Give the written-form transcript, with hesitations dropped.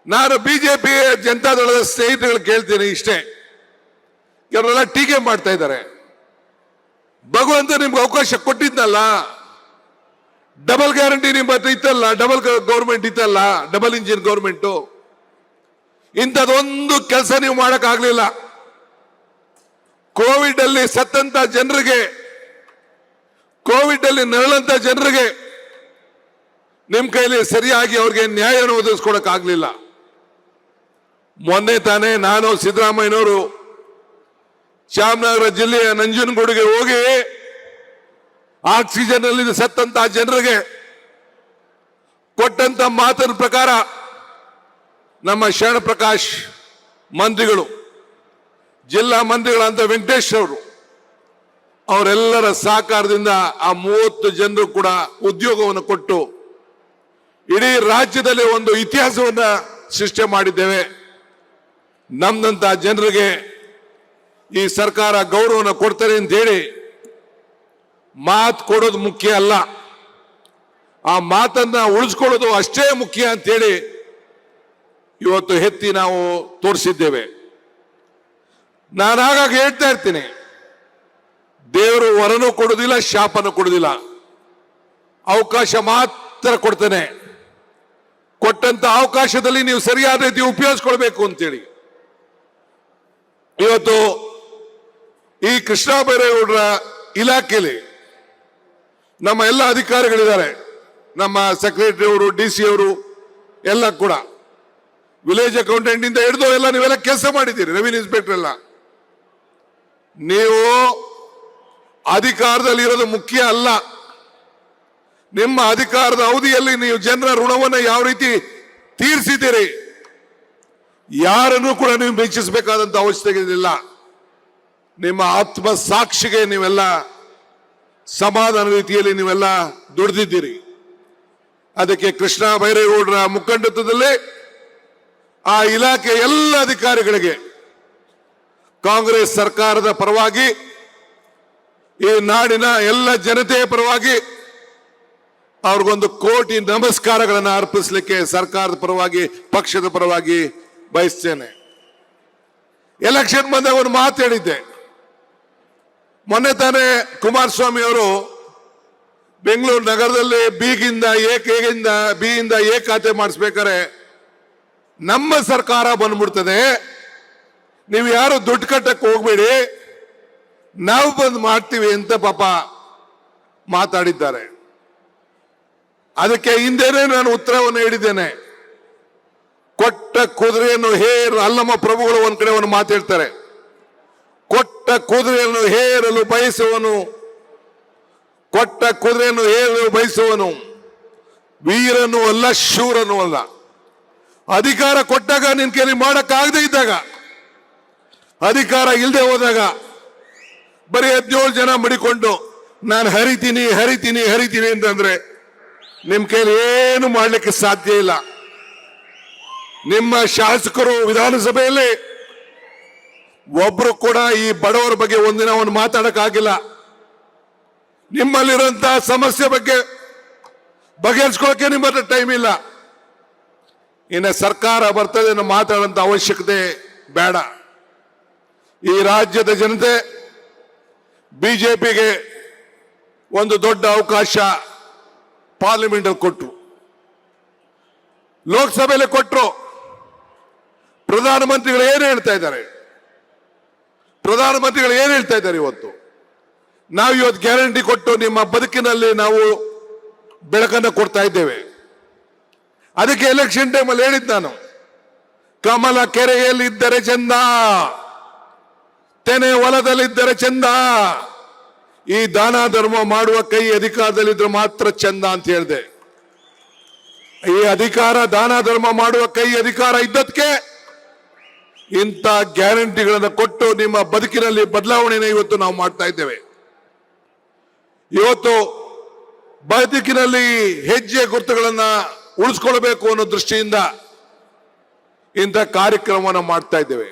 ನಾನು ಬಿಜೆಪಿ ಜನತಾದಳದ ಸ್ನೇಹಿತರುಗಳು ಕೇಳ್ತೀನಿ ಇಷ್ಟೇ. ಇವರೆಲ್ಲ ಟೀಕೆ ಮಾಡ್ತಾ ಇದ್ದಾರೆ. ಭಗವಂತ ನಿಮ್ಗೆ ಅವಕಾಶ ಕೊಟ್ಟಿದ್ನಲ್ಲ, ಡಬಲ್ ಗ್ಯಾರಂಟಿ ನಿಮ್ಮ ಹತ್ರ ಇತ್ತಲ್ಲ, ಡಬಲ್ ಗೌರ್ಮೆಂಟ್ ಇತ್ತಲ್ಲ, ಡಬಲ್ ಇಂಜಿನ್ ಗೌರ್ಮೆಂಟ್. ಇಂಥದೊಂದು ಕೆಲಸ ನೀವು ಮಾಡಕ್ಕಾಗ್ಲಿಲ್ಲ. ಕೋವಿಡ್ ಅಲ್ಲಿ ಸತ್ತಂತ ಜನರಿಗೆ, ಕೋವಿಡ್ ಅಲ್ಲಿ ನರಳಂತ ಜನರಿಗೆ ನಿಮ್ ಕೈಲಿ ಸರಿಯಾಗಿ ಅವ್ರಿಗೆ ನ್ಯಾಯವನ್ನು ಒದಗಿಸ್ಕೊಡಕ್ ಆಗ್ಲಿಲ್ಲ. ಮೊನ್ನೆ ತಾನೇ ನಾನು ಸಿದ್ದರಾಮಯ್ಯನವರು ಚಾಮರಾಜನಗರ ಜಿಲ್ಲೆಯ ನಂಜನಗೂಡಿಗೆ ಹೋಗಿ ಆಕ್ಸಿಜನ್ ಅಲ್ಲಿ ಸತ್ತಂತ ಜನರಿಗೆ ಕೊಟ್ಟಂತ ಮಾತಿನ ಪ್ರಕಾರ ನಮ್ಮ ಶರಣ ಪ್ರಕಾಶ್ ಮಂತ್ರಿಗಳು, ಜಿಲ್ಲಾ ಮಂತ್ರಿಗಳಂತ ವೆಂಕಟೇಶ್ ಅವರು, ಅವರೆಲ್ಲರ ಸಹಕಾರದಿಂದ ಆ 30 ಜನರು ಕೂಡ ಉದ್ಯೋಗವನ್ನು ಕೊಟ್ಟು ಇಡೀ ರಾಜ್ಯದಲ್ಲಿ ಒಂದು ಇತಿಹಾಸವನ್ನ ಸೃಷ್ಟಿ ಮಾಡಿದ್ದೇವೆ. ನಮ್ಮಂತ ಜನರಿಗೆ ಈ ಸರ್ಕಾರ ಗೌರವನ ಕೊಡ್ತಾರೆ ಅಂತ ಹೇಳಿ ಮಾತು ಕೊಡೋದು ಮುಖ್ಯ ಅಲ್ಲ, ಆ ಮಾತನ್ನ ಉಳಿಸ್ಕೊಳ್ಳೋದು ಅಷ್ಟೇ ಮುಖ್ಯ ಅಂತ ಹೇಳಿ ಇವತ್ತು ಎತ್ತಿ ನಾವು ತೋರಿಸಿದ್ದೇವೆ. ನಾನು ಆಗಾಗ ಹೇಳ್ತಾ ಇರ್ತೀನಿ, ದೇವರು ವರನೂ ಕೊಡುವುದಿಲ್ಲ, ಶಾಪನೂ ಕೊಡುವುದಿಲ್ಲ, ಅವಕಾಶ ಮಾತ್ರ ಕೊಡ್ತಾನೆ. ಕೊಟ್ಟಂತ ಅವಕಾಶದಲ್ಲಿ ನೀವು ಸರಿಯಾದ ರೀತಿ ಉಪಯೋಗಿಸ್ಕೊಳ್ಬೇಕು ಅಂತೇಳಿ ಇವತ್ತು ಈ ಕೃಷ್ಣ ಬೈರೇಗೌಡರ ಇಲಾಖೆಯಲ್ಲಿ ನಮ್ಮ ಎಲ್ಲ ಅಧಿಕಾರಿಗಳಿದ್ದಾರೆ. ನಮ್ಮ ಸೆಕ್ರೆಟರಿ ಅವರು, DC ಅವರು ಎಲ್ಲ ಕೂಡ, ವಿಲೇಜ್ ಅಕೌಂಟೆಂಟ್ ಇಂದ ಹಿಡಿದು ಎಲ್ಲ ನೀವೆಲ್ಲ ಕೆಲಸ ಮಾಡಿದ್ದೀರಿ, ರೆವಿನ್ಯೂ ಇನ್ಸ್ಪೆಕ್ಟರ್ ಎಲ್ಲ. ನೀವು ಅಧಿಕಾರದಲ್ಲಿ ಇರೋದು ಮುಖ್ಯ ಅಲ್ಲ, ನಿಮ್ಮ ಅಧಿಕಾರದ ಅವಧಿಯಲ್ಲಿ ನೀವು ಜನರ ಋಣವನ್ನು ಯಾವ ರೀತಿ ತೀರಿಸಿದ್ದೀರಿ, ಯಾರನ್ನು ಕೂಡ ನೀವು ಮೆಚ್ಚಿಸಬೇಕಾದಂತ ಅವಶ್ಯಕತೆ ಇಲ್ಲ. ನಿಮ್ಮ ಆತ್ಮ ಸಾಕ್ಷಿಗೆ ನೀವೆಲ್ಲ ಸಮಾಧಾನ ರೀತಿಯಲ್ಲಿ ನೀವೆಲ್ಲ ದುಡಿದಿದ್ದೀರಿ. ಅದಕ್ಕೆ ಕೃಷ್ಣ ಬೈರೇಗೌಡರ ಮುಖಂಡತ್ವದಲ್ಲಿ ಆ ಇಲಾಖೆ ಎಲ್ಲ ಅಧಿಕಾರಿಗಳಿಗೆ ಕಾಂಗ್ರೆಸ್ ಸರ್ಕಾರದ ಪರವಾಗಿ, ಈ ನಾಡಿನ ಎಲ್ಲ ಜನತೆಯ ಪರವಾಗಿ ಅವ್ರಿಗೊಂದು ಕೋಟಿ ನಮಸ್ಕಾರಗಳನ್ನು ಅರ್ಪಿಸಲಿಕ್ಕೆ ಸರ್ಕಾರದ ಪರವಾಗಿ, ಪಕ್ಷದ ಪರವಾಗಿ ಬಯಸ್ತೇನೆ. ಎಲೆಕ್ಷನ್ ಬಂದಾಗ ಒಂದು ಮಾತು ಹೇಳಿದ್ದೆ. ಮೊನ್ನೆ ತಾನೇ ಕುಮಾರಸ್ವಾಮಿ ಅವರು ಬೆಂಗಳೂರು ನಗರದಲ್ಲಿ ಬಿಯಿಂದ ಎ ಖಾತೆ ಮಾಡಿಸ್ಬೇಕಾರೆ ನಮ್ಮ ಸರ್ಕಾರ ಬಂದ್ಬಿಡ್ತದೆ, ನೀವು ಯಾರು ದುಡ್ಡು ಕಟ್ಟಕ್ಕೆ ಹೋಗ್ಬೇಡಿ, ನಾವು ಬಂದು ಮಾಡ್ತೀವಿ ಅಂತ ಪಾಪ ಮಾತಾಡಿದ್ದಾರೆ. ಅದಕ್ಕೆ ಹಿಂದೆನೇ ನಾನು ಉತ್ತರವನ್ನು ಹೇಳಿದ್ದೇನೆ. ಕೊಟ್ಟ ಕುದುರೆಯನ್ನು ಅಲ್ಲಮ್ಮ ಪ್ರಭುಗಳು ಒಂದ್ ಕಡೆ ಒಂದು ಮಾತು ಹೇಳ್ತಾರೆ, ಕೊಟ್ಟ ಕುದುರೆಯನ್ನು ಹೇರಲು ಬಯಸುವನು, ಕೊಟ್ಟ ಕುದುರೆಯನ್ನು ಹೇರಲು ಬಯಸುವನು ವೀರನು ಅಲ್ಲ, ಶೂರನು ಅಲ್ಲ. ಅಧಿಕಾರ ಕೊಟ್ಟಾಗ ನಿನ್ ಕೈಲಿ ಮಾಡಕ್ಕಾಗದೇ ಇದ್ದಾಗ, ಅಧಿಕಾರ ಇಲ್ಲದೆ ಹೋದಾಗ ಬರೀ 17 ಜನ ಮಡಿಕೊಂಡು ನಾನು ಹರಿತೀನಿ ಹರಿತೀನಿ ಹರಿತೀನಿ ಅಂತಂದ್ರೆ ನಿಮ್ ಕೈಲಿ ಏನು ಮಾಡ್ಲಿಕ್ಕೆ ಸಾಧ್ಯ ಇಲ್ಲ. ನಿಮ್ಮ ಶಾಸಕರು ವಿಧಾನಸಭೆಯಲ್ಲಿ ಒಬ್ರು ಕೂಡ ಈ ಬಡವರ ಬಗ್ಗೆ ಒಂದಿನ ಒಂದು ಮಾತಾಡಕ್ಕಾಗಿಲ್ಲ. ನಿಮ್ಮಲ್ಲಿರುವಂತಹ ಸಮಸ್ಯೆ ಬಗ್ಗೆ ಬಗೆಹರಿಸ್ಕೊಳ್ಳಕ್ಕೆ ನಿಮ್ಮ ಹತ್ರ ಟೈಮ್ ಇಲ್ಲ. ಇನ್ನು ಸರ್ಕಾರ ಬರ್ತದೆ ಮಾತಾಡೋಂಥ ಅವಶ್ಯಕತೆ ಬೇಡ. ಈ ರಾಜ್ಯದ ಜನತೆ ಬಿಜೆಪಿಗೆ ಒಂದು ದೊಡ್ಡ ಅವಕಾಶ ಪಾರ್ಲಿಮೆಂಟ್ ಅಲ್ಲಿ ಕೊಟ್ಟರು, ಲೋಕಸಭೆಯಲ್ಲಿ ಕೊಟ್ಟರು. ಪ್ರಧಾನಮಂತ್ರಿಗಳು ಏನು ಹೇಳ್ತಾ ಇದ್ದಾರೆ? ಪ್ರಧಾನಮಂತ್ರಿಗಳು ಏನು ಹೇಳ್ತಾ ಇದ್ದಾರೆ? ಇವತ್ತು ನಾವು ಇವತ್ತು ಗ್ಯಾರಂಟಿ ಕೊಟ್ಟು ನಿಮ್ಮ ಬದುಕಿನಲ್ಲಿ ನಾವು ಬೆಳಕನ್ನು ಕೊಡ್ತಾ ಇದ್ದೇವೆ. ಅದಕ್ಕೆ ಎಲೆಕ್ಷನ್ ಟೈಮಲ್ಲಿ ಹೇಳಿದ್ ನಾನು, ಕಮಲ ಕೆರೆಯಲ್ಲಿದ್ದರೆ ಚಂದ, ತೆನೆ ಹೊಲದಲ್ಲಿದ್ದರೆ ಚಂದ, ಈ ದಾನ ಧರ್ಮ ಮಾಡುವ ಕೈ ಅಧಿಕಾರದಲ್ಲಿದ್ರೆ ಮಾತ್ರ ಚಂದ ಅಂತ ಹೇಳಿದೆ. ಈ ಅಧಿಕಾರ, ದಾನ ಧರ್ಮ ಮಾಡುವ ಕೈ ಅಧಿಕಾರ ಇದ್ದದಕ್ಕೆ ಇಂಥ ಗ್ಯಾರಂಟಿಗಳನ್ನು ಕೊಟ್ಟು ನಿಮ್ಮ ಬದುಕಿನಲ್ಲಿ ಬದಲಾವಣೆಯನ್ನು ಇವತ್ತು ನಾವು ಮಾಡ್ತಾ ಇದ್ದೇವೆ. ಇವತ್ತು ಬದುಕಿನಲ್ಲಿ ಹೆಜ್ಜೆ ಗುರುತುಗಳನ್ನ ಉಳಿಸ್ಕೊಳ್ಬೇಕು ಅನ್ನೋ ದೃಷ್ಟಿಯಿಂದ ಇಂಥ ಕಾರ್ಯಕ್ರಮವನ್ನು ಮಾಡ್ತಾ ಇದ್ದೇವೆ.